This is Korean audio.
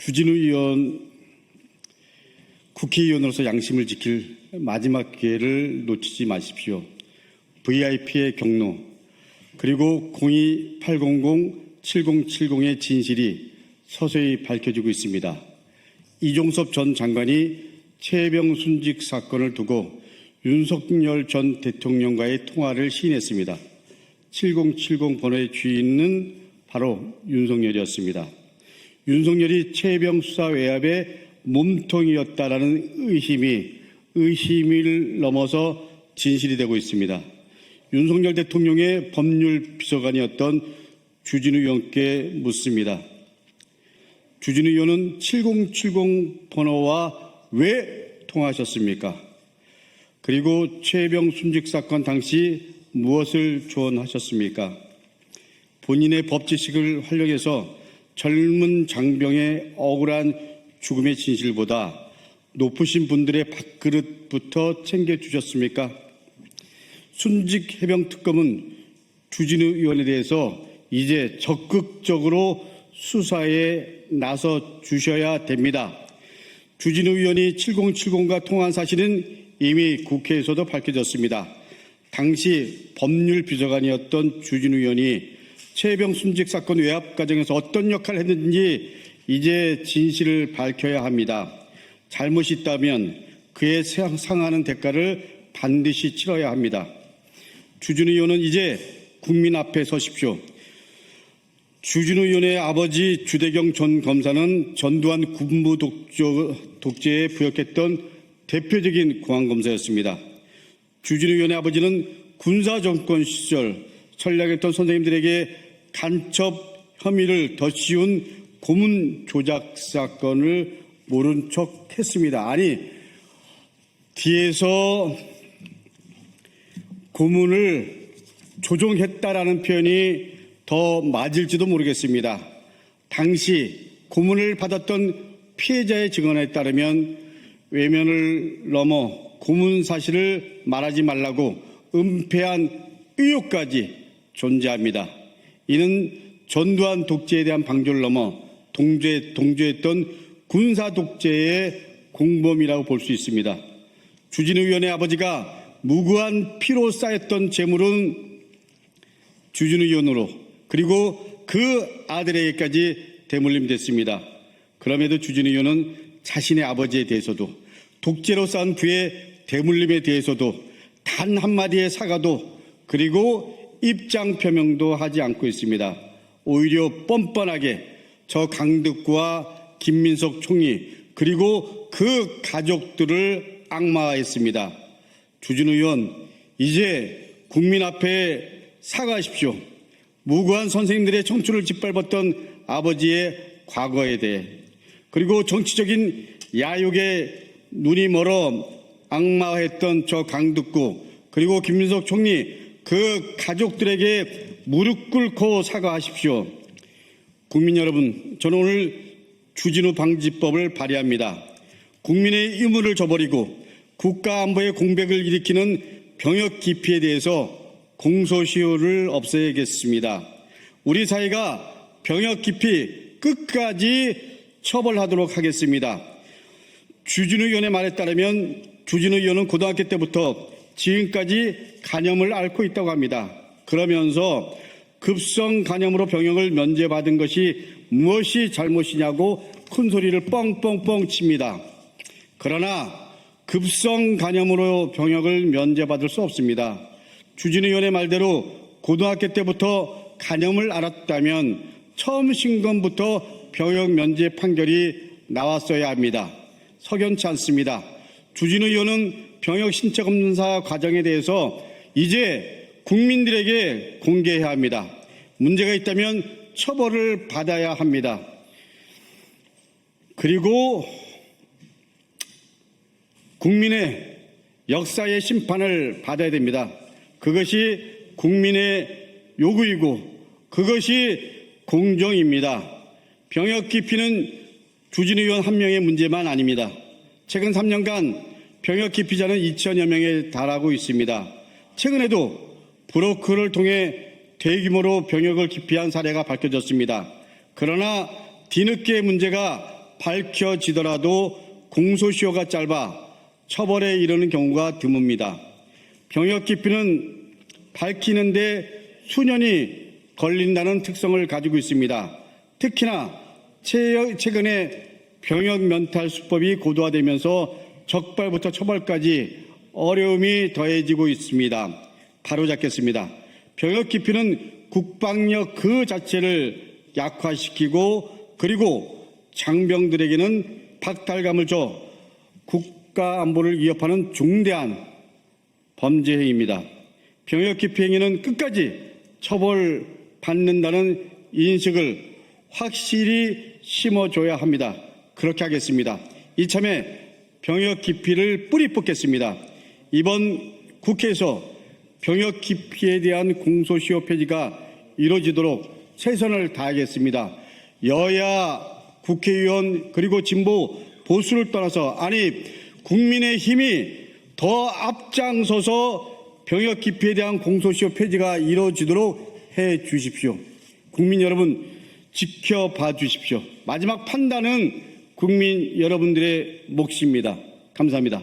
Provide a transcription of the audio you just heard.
주진우 의원 국회의원으로서 양심을 지킬 마지막 기회를 놓치지 마십시오. VIP의 경로 그리고 02-800-7070의 진실이 서서히 밝혀지고 있습니다. 이종섭 전 장관이 최혜병 순직 사건을 두고 윤석열 전 대통령과의 통화를 시인했습니다. 7070 번호의 주인은 바로 윤석열이었습니다. 윤석열이 최혜병 수사 외압의 몸통이었다라는 의심을 넘어서 진실이 되고 있습니다. 윤석열 대통령의 법률 비서관이었던 주진우 의원께 묻습니다. 주진우 의원은 7070 번호와 왜 통화하셨습니까? 그리고 최혜병 순직 사건 당시 무엇을 조언하셨습니까? 본인의 법 지식을 활용해서 젊은 장병의 억울한 죽음의 진실보다 높으신 분들의 밥그릇부터 챙겨주셨습니까? 순직 해병 특검은 주진우 의원에 대해서 이제 적극적으로 수사에 나서 주셔야 됩니다. 주진우 의원이 7070과 통화한 사실은 이미 국회에서도 밝혀졌습니다. 당시 법률 비서관이었던 주진우 의원이 최혜병 순직 사건 외압 과정에서 어떤 역할을 했는지 이제 진실을 밝혀야 합니다. 잘못이 있다면 그에 상하는 대가를 반드시 치러야 합니다. 주진우 의원은 이제 국민 앞에 서십시오. 주진우 의원의 아버지 주대경 전 검사는 전두환 군부 독재에 부역했던 대표적인 공안검사였습니다. 주진우 의원의 아버지는 군사정권 시절 전략했던 선생님들에게 간첩 혐의를 더 씌운 고문 조작 사건을 모른 척 했습니다. 아니, 뒤에서 고문을 조종했다라는 표현이 더 맞을지도 모르겠습니다. 당시 고문을 받았던 피해자의 증언에 따르면 외면을 넘어 고문 사실을 말하지 말라고 은폐한 의혹까지 존재합니다. 이는 전두환 독재에 대한 방조를 넘어 동조했던 군사 독재의 공범이라고 볼 수 있습니다. 주진우 의원의 아버지가 무고한 피로 쌓였던 재물은 주진우 의원으로 그리고 그 아들에게까지 대물림됐습니다. 그럼에도 주진우 의원은 자신의 아버지에 대해서도 독재로 쌓은 부의 대물림에 대해서도 단 한마디의 사과도 그리고 입장 표명도 하지 않고 있습니다. 오히려 뻔뻔하게 저 강덕구와 김민석 총리 그리고 그 가족들을 악마화했습니다. 주진우 의원, 이제 국민 앞에 사과하십시오. 무고한 선생님들의 청춘을 짓밟았던 아버지의 과거에 대해 그리고 정치적인 야욕에 눈이 멀어 악마화했던 저 강덕구 그리고 김민석 총리 그 가족들에게 무릎 꿇고 사과하십시오. 국민 여러분, 저는 오늘 주진우 방지법을 발의합니다. 국민의 의무를 저버리고 국가안보의 공백을 일으키는 병역 기피에 대해서 공소시효를 없애야겠습니다. 우리 사회가 병역 기피 끝까지 처벌하도록 하겠습니다. 주진우 의원의 말에 따르면 주진우 의원은 고등학교 때부터 지금까지 간염을 앓고 있다고 합니다. 그러면서 급성 간염으로 병역을 면제받은 것이 무엇이 잘못이냐고 큰 소리를 뻥뻥뻥 칩니다. 그러나 급성 간염으로 병역을 면제받을 수 없습니다. 주진우 의원의 말대로 고등학교 때부터 간염을 앓았다면 처음 신검부터 병역 면제 판결이 나왔어야 합니다. 석연치 않습니다. 주진우 의원은 병역 신체 검사 과정에 대해서 이제 국민들에게 공개해야 합니다. 문제가 있다면 처벌을 받아야 합니다. 그리고 국민의 역사의 심판을 받아야 됩니다. 그것이 국민의 요구이고 그것이 공정입니다. 병역 기피는 주진우 의원 한 명의 문제만 아닙니다. 최근 3년간 병역 기피자는 2천여 명에 달하고 있습니다. 최근에도 브로커를 통해 대규모로 병역을 기피한 사례가 밝혀졌습니다. 그러나 뒤늦게 문제가 밝혀지더라도 공소시효가 짧아 처벌에 이르는 경우가 드뭅니다. 병역 기피는 밝히는데 수년이 걸린다는 특성을 가지고 있습니다. 특히나 최근에 병역 면탈 수법이 고도화되면서 적발부터 처벌까지 어려움이 더해지고 있습니다. 바로잡겠습니다. 병역 기피는 국방력 그 자체를 약화시키고 그리고 장병들에게는 박탈감을 줘 국가 안보를 위협하는 중대한 범죄 행위입니다. 병역 기피 행위는 끝까지 처벌받는다는 인식을 확실히 심어줘야 합니다. 그렇게 하겠습니다. 이참에 병역 기피를 뿌리 뽑겠습니다. 이번 국회에서 병역 기피에 대한 공소시효 폐지가 이루어지도록 최선을 다하겠습니다. 여야 국회의원 그리고 진보 보수를 떠나서 국민의힘이 더 앞장서서 병역 기피에 대한 공소시효 폐지가 이루어지도록 해 주십시오. 국민 여러분 지켜봐 주십시오. 마지막 판단은 국민 여러분들의 몫입니다. 감사합니다.